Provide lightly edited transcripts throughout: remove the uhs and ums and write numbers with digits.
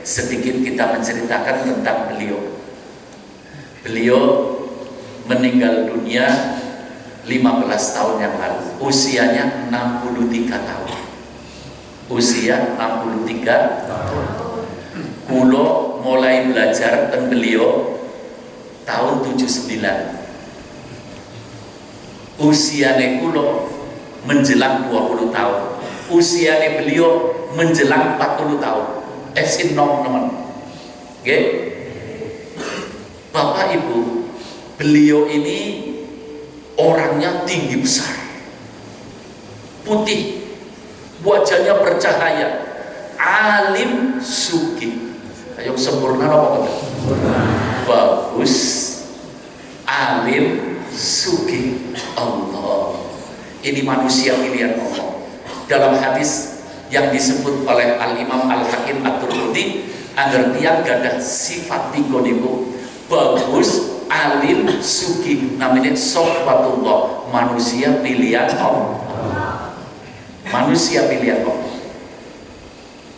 Sedikit kita menceritakan tentang beliau. Beliau meninggal dunia 15 tahun yang lalu. Usianya 63 tahun. Usia 63 tahun. Kulo mulai belajar tentang beliau tahun 79. Usianya kulo menjelang 20 tahun. Usianya beliau menjelang 40 tahun. Teman-teman. Oke? Bapak Ibu, beliau ini orangnya tinggi besar, putih, wajahnya bercahaya, alim suki. Ayo sempurna apa kata? Bagus, alim suki. Allah. Ini manusia pilihan Allah. Dalam hadis yang disebut oleh Al-Imam Al-Hakim At-Turmudi, agar dia gadah sifat tiga niku: bagus, alim, suki. Namanya sohbatullah, manusia pilihan Allah. Manusia pilihan Allah.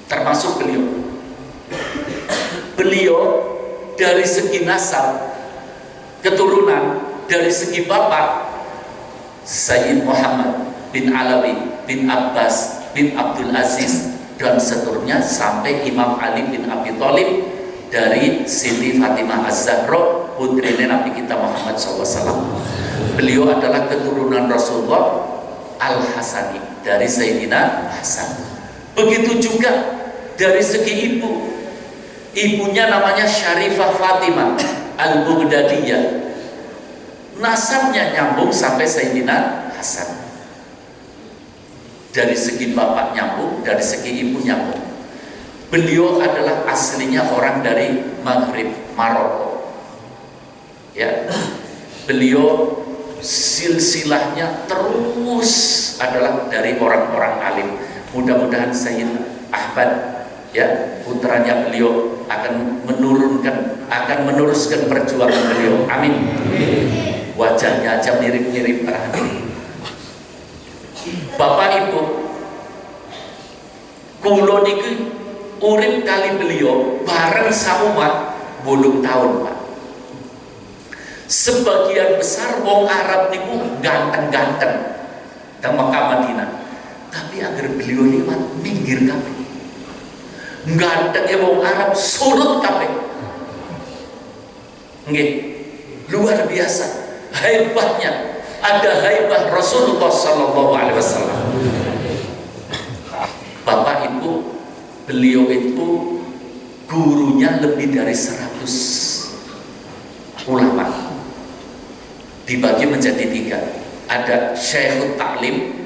Termasuk beliau. Beliau dari segi nasab, keturunan, dari segi bapak, Sayyid Muhammad bin Alawi bin Abbas bin Abdul Aziz dan seterusnya sampai Imam Ali bin Abi Thalib, dari Siti Fatimah Az-Zahra putri Nabi kita Muhammad SAW. Beliau adalah keturunan Rasulullah Al-Hasani, dari Sayyidina Hasan. Begitu juga dari segi ibu. Ibunya namanya Syarifah Fatimah Al-Baghdadiyah. Nasabnya nyambung sampai Sayyidina Hasan. Dari segi bapak nyambung, dari segi ibu nyambung. Beliau adalah aslinya orang dari Maghrib, Maroko. Ya, beliau silsilahnya terus adalah dari orang-orang alim. Mudah-mudahan Sayyid Ahmad, ya, putranya beliau akan meneruskan perjuangan beliau. Amin. Wajahnya aja mirip-mirip perhati. Bapak Ibu, kulo niki urip kali beliau bareng sama 8 tahun, Pak. Sebagian besar wong Arab niku ganteng-ganteng teng Mekah Madinah, tapi agar beliau lewat minggir kabeh. Gantengnya wong Arab surut kabeh. Nggih, luar biasa hebatnya. Ada haibah Rasulullah Sallallahu Alaihi Wasallam. Bapak Ibu, beliau itu gurunya lebih dari 100 ulama, dibagi menjadi 3. Ada Syekhut Ta'lim,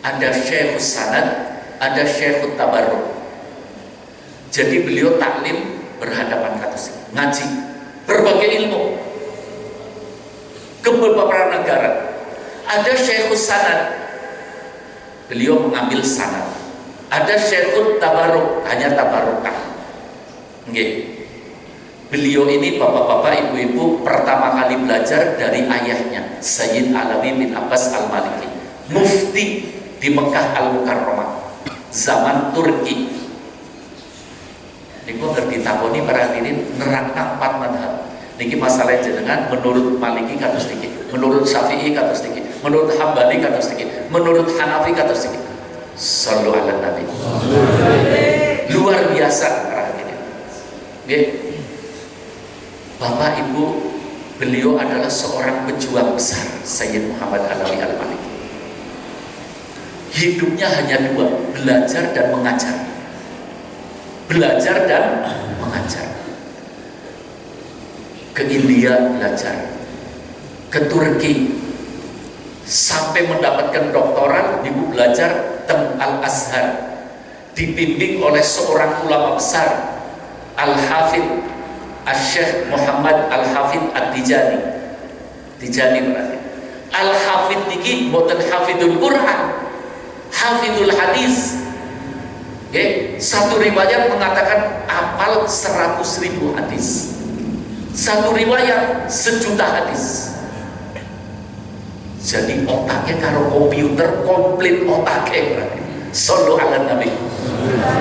ada Syekhut Sanad, ada Syekhut Tabarruk. Jadi beliau taklim berhadapan ke atas, ngaji berbagai ilmu ke beberapa negara. Ada Syekhut Sanad, beliau mengambil sanad. Ada Syekhut Tabarruk, hanya tabarrukan. Nggih. Beliau ini bapak-bapak, ibu-ibu pertama kali belajar dari ayahnya, Sayyid Alawi bin Abbas Al-Maliki, mufti di Mekah Al-Mukarramah zaman Turki. Niku ditakoni para hadirin nerangkan 4 madhab. Niki masalah jenengan menurut Maliki kados niki, menurut Syafi'i kados niki, menurut Hambali kados niki, menurut Hanafi kados niki. Shallu ala Nabi. Luar biasa para hadirin. Nggih. Bapak Ibu, beliau adalah seorang pejuang besar, Sayyid Muhammad Alawi Al-Maliki. Hidupnya hanya 2, belajar dan mengajar. Belajar dan mengajar. Ke India belajar, ke Turki, sampai mendapatkan doktoral, ibu belajar teng Al-Azhar, dibimbing oleh seorang ulama besar, Al-Hafidh Asy-Syaikh Muhammad Al-Hafidh At-Tijani. Tijani berarti Al-Hafidh niki boten hafidul Quran, hafidul hadis. Okay. Satu riwayat mengatakan apal 100.000 hadis. Satu riwayat 1 juta hadis. Jadi otaknya karo komputer komplit otaknya. Sallu ala Nabi.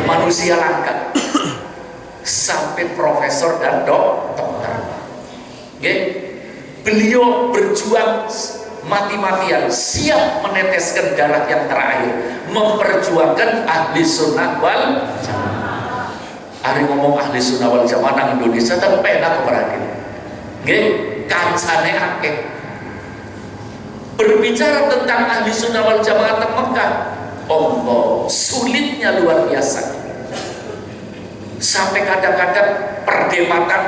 Manusia langka sampai profesor dan dokter. Okay? Beliau berjuang mati-matian, siap meneteskan darah yang terakhir, memperjuangkan ahli sunnah wal jamaah. Hari ngomong ahli sunnah wal jamaah nang Indonesia tapi penak keberanian. Nggih, kancane akeh. Berbicara tentang ahli sunnah wal jamaah di Mekah, Allah sulitnya luar biasa. Sampai kadang-kadang perdebatan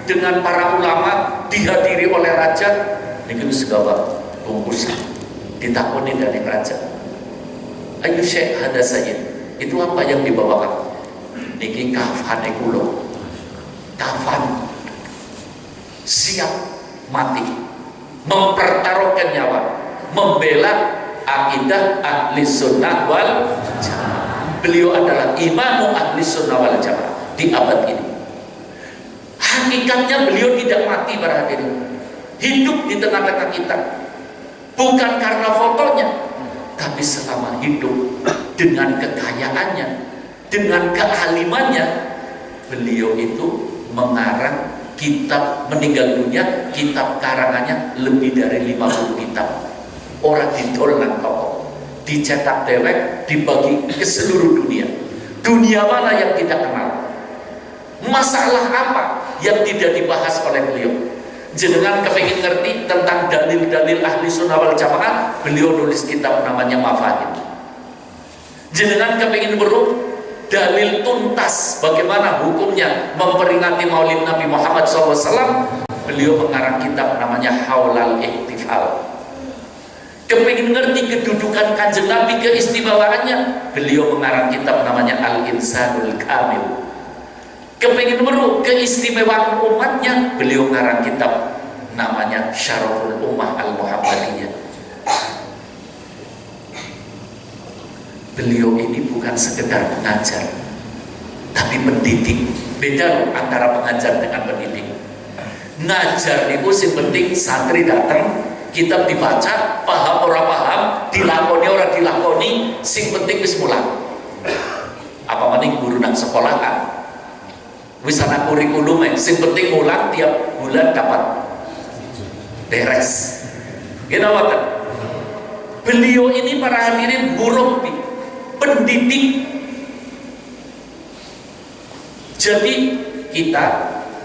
dengan para ulama dihadiri oleh raja. Ini segala bungkusan ditakoni dari raja. Ayo Syekh hada sayyid, itu apa yang dibawakan? Niki kafan kulo, kafan siap mati, mempertaruhkan nyawa, membela akidah ahli sunnah wal jamaah. Beliau adalah imamu ahli sunnah wal jamaah di abad ini. Hakikatnya beliau tidak mati para hadirin, hidup di tengah-tengah kita, bukan karena fotonya, tapi selama hidup dengan kekayaannya, dengan kealimannya, beliau itu mengarang kitab, meninggal dunia kitab karangannya lebih dari 50 kitab. Orang didol nang toko, dicetak dewek, dibagi ke seluruh dunia. Dunia mana yang tidak kenal? Masalah apa yang tidak dibahas oleh beliau? Jenengan kepingin ngerti tentang dalil-dalil ahli sunnah wal jamaah, beliau nulis kitab namanya Mafahim. Jenengan kepingin berup dalil tuntas bagaimana hukumnya memperingati maulid Nabi Muhammad SAW, beliau mengarang kitab namanya Haulal Ihtifal. Kepingin ngerti kedudukan kanjeng Nabi, keistimewaannya, beliau mengarang kitab namanya Al-Insanul Kamil. Kepingin meru keistimewaan umatnya, beliau ngarang kitab namanya Syaraful Ummah Al-Muhammadiyah. Beliau ini bukan sekedar pengajar, tapi pendidik. Beda loh antara pengajar dengan pendidik. Ngajar itu sing penting santri datang, kitab dibaca, paham ora paham, dilakoni ora dilakoni, sing penting wis mulang. Apa maning guru nang sekolahan, wis ana kurikulum, sing penting mulang tiap bulan dapat beres. Gimana wae? Beliau ini para hadirin buruk pendidik. Jadi kita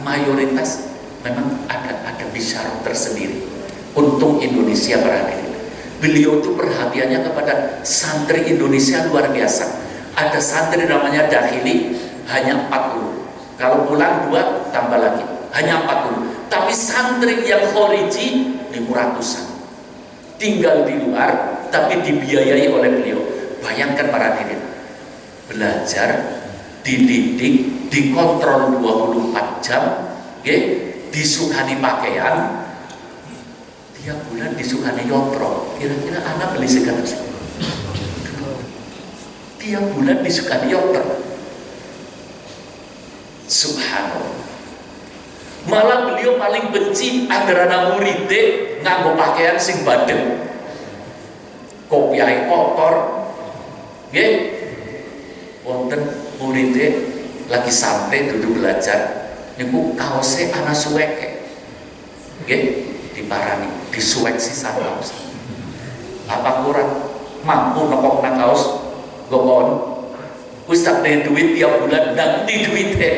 mayoritas memang ada bisyarah tersendiri untuk Indonesia para hadirin. Beliau itu perhatiannya kepada santri Indonesia luar biasa. Ada santri namanya Dakhili hanya 40. Kalau pulang 2 tambah lagi hanya 40. Tapi santri yang khariji 500-an. Tinggal di luar tapi dibiayai oleh beliau. Bayangkan para hadirin, belajar, dididik, dikontrol 24 jam, disukani pakaian, tiap bulan disukani yotro. Kira-kira anak beli sekarang tiap bulan disukani yotro. Subhanallah. Malah beliau paling benci agar anak muridnya nganggo pakaian sing badeng, kopiah kotor. Wonten muridnya lagi santai duduk belajar, niku kaosnya ana suweke, diparani, disuwek sisa kaos. Apa kurang mampu nekok nang kaos gopon? Ustaz punya duit tiap bulan nanti duitnya.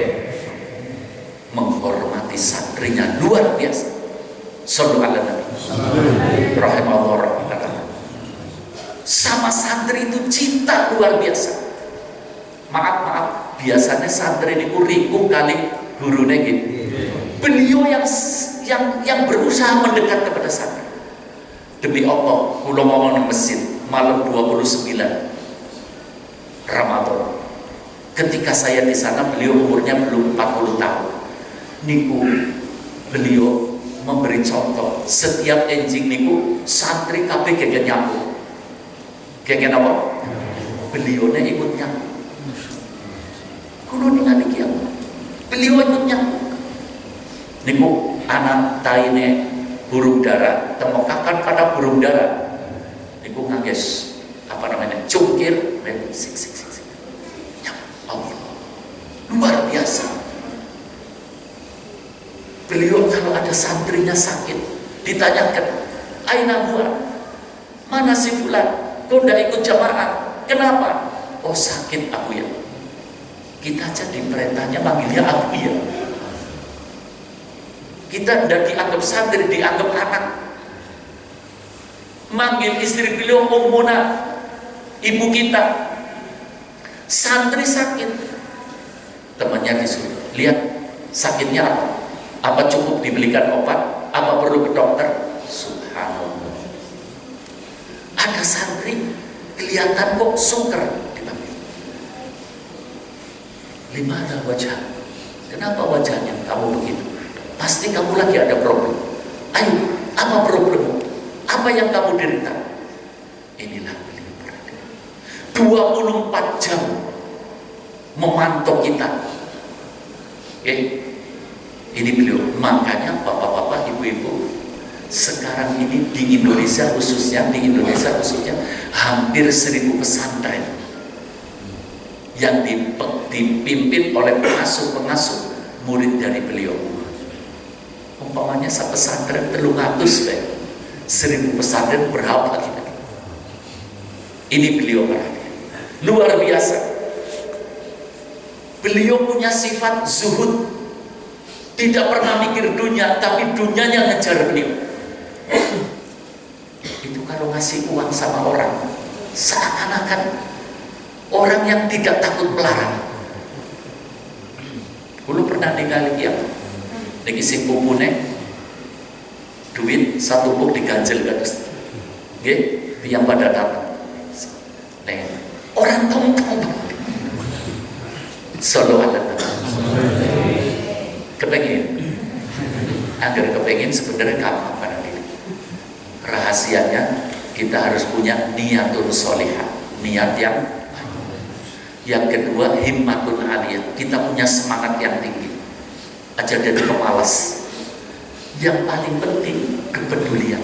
Menghormati santrinya luar biasa. Sallu ala Nabi. Rahimahullah rahimahullah. Sama santri itu cinta luar biasa. Maaf, biasanya santri ini ribu kali gurunya gitu. Beliau yang berusaha mendekat kepada santri. Demi Allah, kula mau nang masjid malam 29 Ramadan. Ketika saya di sana, beliau umurnya belum 40 tahun. Niku beliau memberi contoh, setiap enjing niku santri kabeh gegen nyampur. Gegen apa? Beliaunya ikut nyampur. Kulo ningali iki apa? Beliau ikut nyampur. Niku anak taine burung dara, temokakan pada burung dara. guys, apa namanya, cungkir, sik. Ya Allah, luar biasa. Beliau kalau ada santrinya sakit, ditanyakan, aina huwa, mana si fulan, kau tidak ikut jamaah, kenapa? Oh sakit aku ya. Kita aja diperintahnya manggilnya aku ya. Kita tidak dianggap santri, dianggap anak. Manggil istri beliau Ummuna, ibu kita. Santri sakit, temannya disuruh, lihat sakitnya apa? Apa cukup dibelikan obat? Apa perlu ke dokter? Subhanallah. Ada santri kelihatan kok sungker, dipanggil. Limana wajah? Kenapa wajahnya kamu begitu? Pasti kamu lagi ada problem. Ayo, apa problemmu? Apa yang kamu derita? Inilah beliau berada 24 jam memantau kita. Ini beliau. Makanya bapak-bapak, ibu-ibu, sekarang ini di Indonesia khususnya hampir 1000 pesantren yang dipimpin oleh pengasuh murid dari beliau. Umpamanya satu pesantren 300, 1000 pesantren berapa lagi? Ini beliau berada. Luar biasa. Beliau punya sifat zuhud. Tidak pernah mikir dunia, tapi dunianya ngejar beliau. Itu kalau ngasih uang sama orang, seakan-akan orang yang tidak takut melarang. Dulu pernah ningali ya, lagi sing pupune, duit 1 buk diganjel kados. Nggih, yang pada datang. Orang tong-tong. Sallallahu alaihi wasallam. Kepengen, agar kepengen sebenarnya gampang pada diri. Rahasianya kita harus punya niatun solihah, niat yang baik. Yang kedua himmatun aliyah, kita punya semangat yang tinggi. Aja dari pemalas. Yang paling penting kepedulian.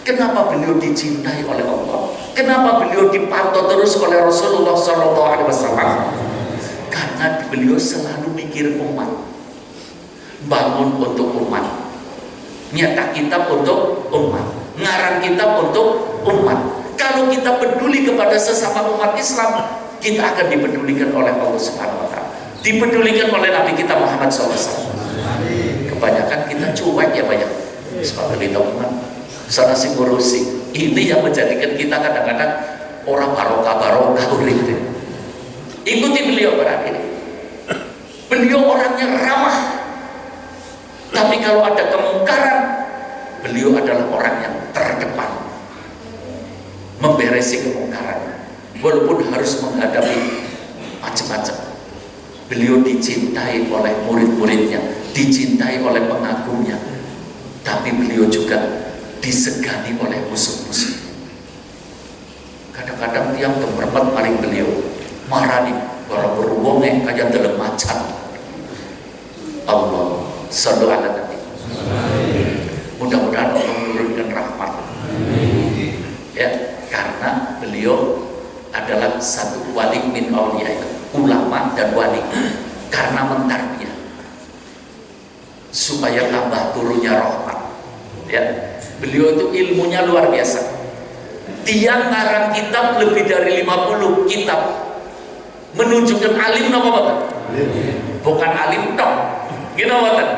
Kenapa beliau dicintai oleh Allah? Kenapa beliau dipantau terus oleh Rasulullah SAW? Karena beliau selalu mikir umat. Bangun untuk umat, nyetak kitab untuk umat, ngarang kitab untuk umat. Kalau kita peduli kepada sesama umat Islam, kita akan dipedulikan oleh Allah Subhanahu wa Ta'ala, dipedulikan oleh Nabi kita Muhammad SAW. Kebanyakan kita cuek ya banyak, sebagai teman sana sing ngurusi. Ini yang menjadikan kita kadang-kadang orang barokah urip. Ikuti beliau berarti. Beliau orangnya ramah. Tapi kalau ada kemungkaran, beliau adalah orang yang terdepan memberesi kemungkaran, walaupun harus menghadapi macam-macam. Beliau dicintai oleh murid-muridnya, dicintai oleh pengagumnya, tapi beliau juga disegani oleh musuh-musuh. Kadang-kadang tiang temperament paling beliau marah nih, kalau berwongnya kayak dalam macan. Allah sallu ala nabi. Mudah-mudahan Allah menurunkan rahmat. Ya, karena beliau adalah satu wali min auliya, ulama dan wali. Karena mentarbiyah supaya tambah turunnya rahmat. Ya, beliau itu ilmunya luar biasa. Dia ngarang kitab lebih dari 50 kitab. Menunjukkan alim napa Bapak? Bukan alim tok. Gini Bapak.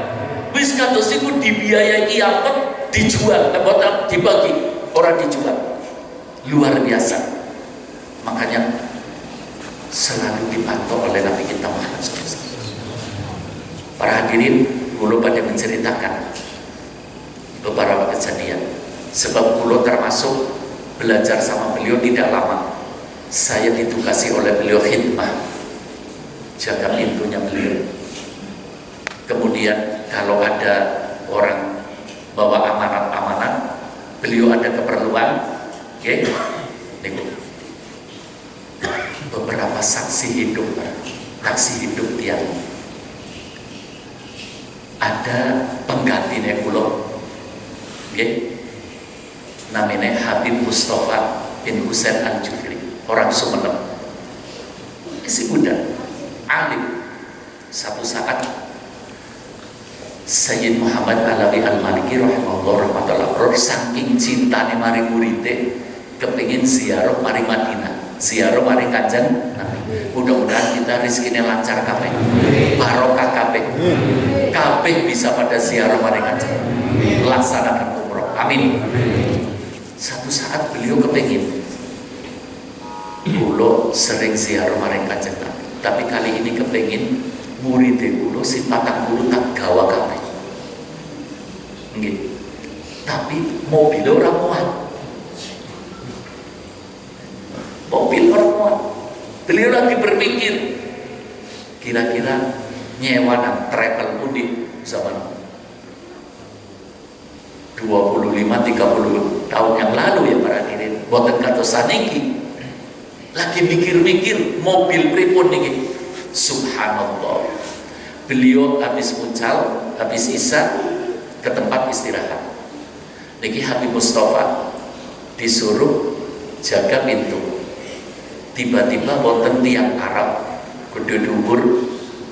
Wis kados iku dibiayai apa dijual, apa dibagi, orang dijual. Luar biasa. Makanya selalu dipantau oleh Nabi kita Muhammad SAW. Para hadirin, dulu pada menceritakan beberapa kejadian. Sebab dulu termasuk belajar sama beliau tidak lama. Saya ditugasi oleh beliau khidmah, jaga pintunya beliau. Kemudian kalau ada orang bawa amanat-amanat, beliau ada keperluan, okay? Beberapa saksi hidup dia. Ada penggantinya pulau, okay? Namanya Habib Mustafa bin Husain Al-Jufri, orang Sumeneb, masih muda, alim. Satu saat Sayyid Muhammad Alawi Al-Maliki rahimahullah saking cintane mari murite kepingin ziarah mari Madinah, ziarah mari Kanjeng Nabi. Mudah-mudahan kita rezekinya lancar kabeh, barokah kabeh, kabeh bisa pada ziarah mari Kanjeng, laksanakan umroh, amin. Satu saat beliau kepingin, kulo sering ziarah mari Kanjeng Nabi, tapi kali ini kepingin murid kulo si patang kulo tak gawa kabeh. Nggih. Tapi mobil ora muat. Mobil ora muat. Beliau lagi berpikir kira-kira nyewanan travel mudik zaman 25-30 tahun yang lalu ya para hadirin. Boten kados saniki. Lagi mikir-mikir mobil pripun niki. Subhanallah. Beliau habis mucal, habis isya ke tempat istirahat. Niki Habib Mustafa disuruh jaga pintu. Tiba-tiba wonten tiang Arab kudu dhuwur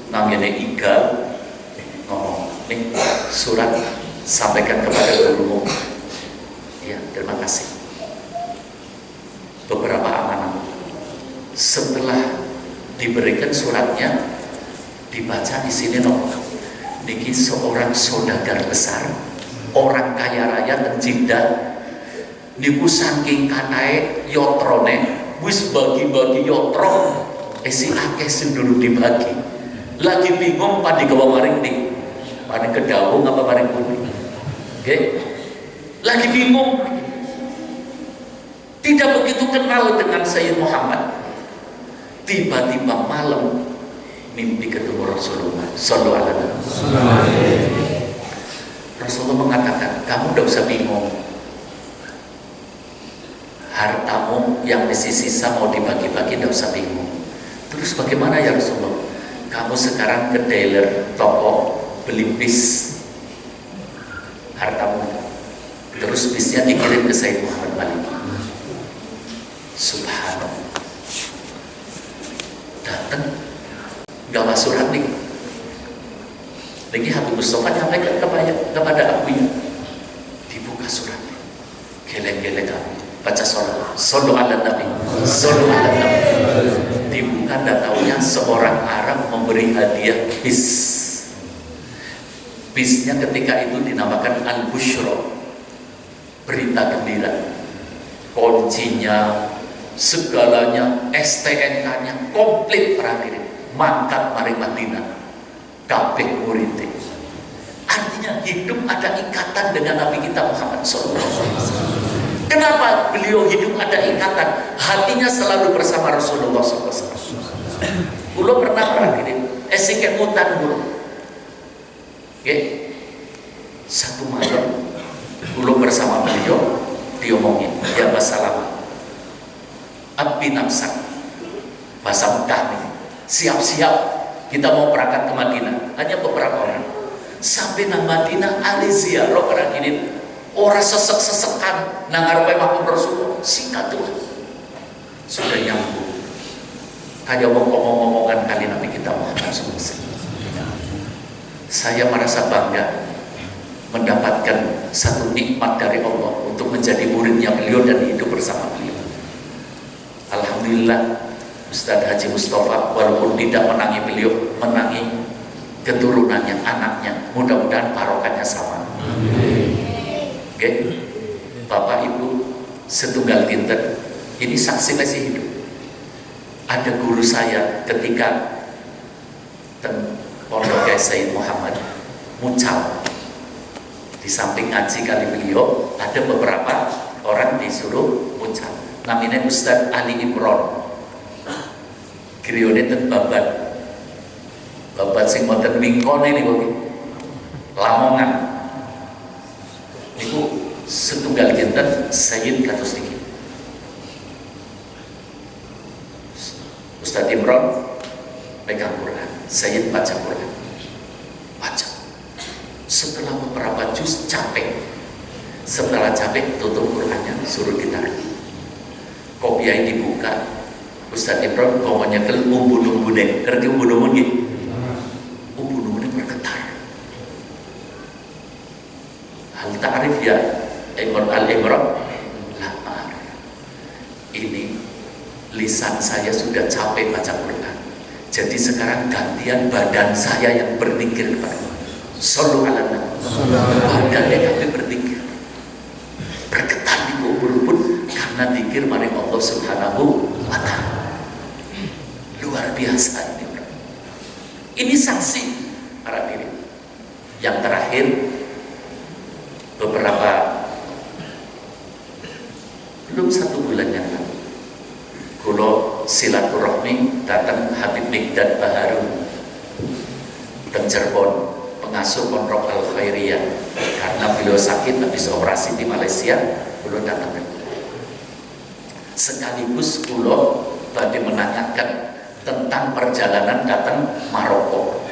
namanya Igal ngomong, "Nih surat sampaikan kepada gurumu." Ya, terima kasih. Beberapa amanah. Setelah diberikan suratnya, dibaca di sini niki seorang saudagar besar, orang kaya raya dan Jeddah, niku saking kanae yotrone wis bagi-bagi yotro esi akeh sing dulu dibagi. Lagi bingung padi gawa maring ning paling kedawung apa maring kuning. Oke? Lagi bingung. Tidak begitu kenal dengan Sayyid Muhammad. Tiba-tiba malam mimpi ketemu Rasulullah sallallahu alaihi wasallam. Rasulullah mengatakan, kamu tidak usah bingung, hartamu yang masih sisa mau dibagi-bagi, tidak usah bingung. Terus bagaimana ya Rasulullah? Kamu sekarang ke dealer toko beli bis hartamu, terus bisnya dikirim ke Sayyid Muhammad Malik. Subhanallah, datang gawa surat nih. Lagi Habib Mustafa nyampaikan kepada akunya, dibuka surat, geleng-geleng kami baca sholat, sallu ala Nabi, sallu ala Nabi. Dibuka dan tahunya seorang Arab memberi hadiah bis. Bisnya ketika itu dinamakan Al-Bushra, berita gembira. Kuncinya, segalanya, STNK-nya komplit perhatian. Mangkat mari Madinah, kabeh murid. Artinya hidup ada ikatan dengan Nabi kita Muhammad SAW. Kenapa beliau hidup ada ikatan? Hatinya selalu bersama Rasulullah SAW. Beliau pernah perhatian, esiket mutan beliau. Oke, satu malam beliau bersama beliau diomongin, ya basalam, abbi nafsak, bahasa Mekah nih. Siap-siap kita mau berangkat ke Madinah. Hanya beberapa orang. Sampai nang Madinah ali ziarah orang ini orang sesek-sesekan nang ngarepe makam Rasulullah. Singkat Tuhan. Sudah nyambung. Kayak ngomong-ngomongan kali Nabi kita Muhammad SAW. Saya merasa bangga mendapatkan satu nikmat dari Allah untuk menjadi muridnya beliau dan hidup bersama beliau. Alhamdulillah, Ustadz Haji Mustafa walaupun tidak menangi beliau, menangi keturunannya, anaknya. Mudah-mudahan barokahnya sama. Oke, Bapak Ibu setunggal dinten, ini saksi masih hidup. Ada guru saya ketika pondok Sayyid Muhammad mucal, di samping ngaji kali beliau ada beberapa orang disuruh mucal. Namanya Ustadz Ali Imron. Grione ten babat sing wonten Wingkone niku Lamongan. Niku setunggal dinten Sayyid kados niki. Ustadz Imron pegang Quran, Sayyid baca Quran. Baca. Setelah beberapa juz capek. Setelah capek tutup Qurannya, suruh ditarik. kiai dibuka, Ustaz Imron ngomongnya ke umbun-umbun deh, ngerti umbun-umbun gitu? Umbun-umbun bergetar. Hal ta'rif ya Al-Imron? Lah maaf, ini lisan saya sudah capek baca Quran, jadi sekarang gantian badan saya yang berzikir kepada Allah. Sallu ala nabi. Badannya kami berzikir, bergetar di kubur-kubur karena zikir maring Allah Subhanahu wa ta'ala. Luar biasa ini, bro. Ini saksi para diri. Yang terakhir, beberapa belum 1 bulan yang lalu, kulo silaturahmi datang Habib Mikdad Baharun dan Cirebon, pengasuh Pondok Al Khairiyah, karena beliau sakit habis operasi di Malaysia. Kulo datang sekaligus kulo tadi menanyakan tentang perjalanan datang Maroko,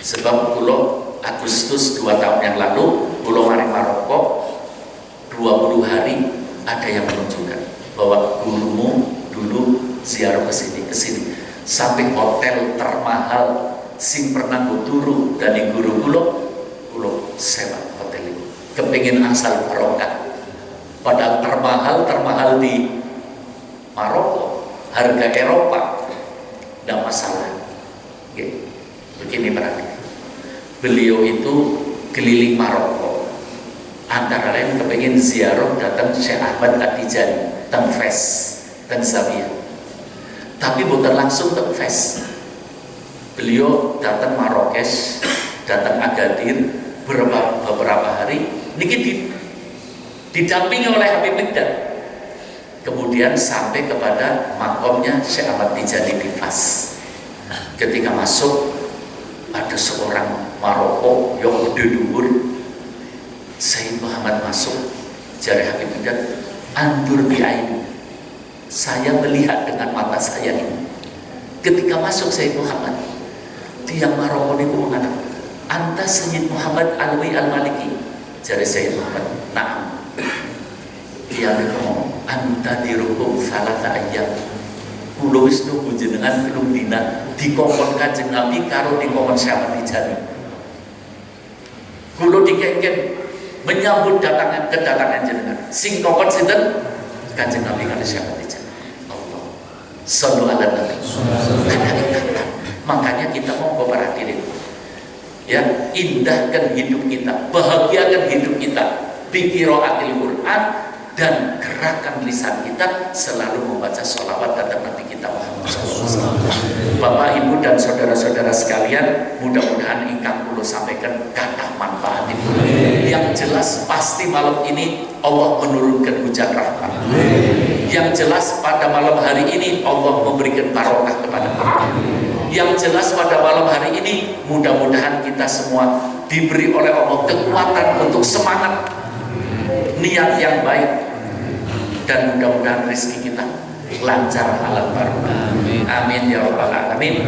sebab kulo Agustus 2 tahun yang lalu kulo mari Maroko 20 hari. Ada yang menunjukkan bahwa gurumu dulu ziarah ke sini sampai hotel termahal sing pernah turu dari guru kulo sewa hotel itu, kepingin asal barokah, padahal termahal di Maroko, harga Eropa, tidak masalah. Oke. Begini berarti beliau itu keliling Maroko, antara lain kepingin ziarah datang Syekh Ahmad At-Tijani teng Fes, teng Zambia, tapi bukan langsung teng Fes. Beliau datang Marrakesh, datang Agadir beberapa hari niki didampingi oleh Habib Mikdad, kemudian sampai kepada makomnya Syekh Ahmad Tijani di Fas. Ketika masuk, ada seorang Maroko yang gede dhuwur. Sayyid Muhammad masuk, jari Habib Mikdad, andur bi'aini, saya melihat dengan mata saya ini. Ketika masuk Sayyid Muhammad, tiang Maroko ini mengatakan, anta Sayyid Muhammad Alwi Al-Maliki. Jari Sayyid Muhammad, na'am. Dia ngomong, anta dirukum salasa ayat, kulo wis nunggu jenengan belum dina dikongkon Kanjeng Nabi karo dikongkon Syekh Tijani. Kulo dikengken menyambut kedatangan jenengan. Sing kongkon sinten? Kanjeng Nabi karo Syekh Tijani. Allah. Sallu ala nabi. Makanya kita mau para diri, ya, indahkan hidup kita, bahagiakan hidup kita, biqiraatil Quran, dan gerakan lisan kita selalu membaca sholawat kepada Nabi kita Muhammad SAW. Bapak, Ibu, dan saudara-saudara sekalian, mudah-mudahan ingkang kulo sampaikan kathah manfaat itu. Yang jelas pasti malam ini Allah menurunkan hujan rahmat. Yang jelas pada malam hari ini Allah memberikan barokah kepada kita. Yang jelas pada malam hari ini mudah-mudahan kita semua diberi oleh Allah kekuatan untuk semangat, niat yang baik, dan mudah-mudahan rezeki kita lancar halal barokah. Amin ya rabbal alamin.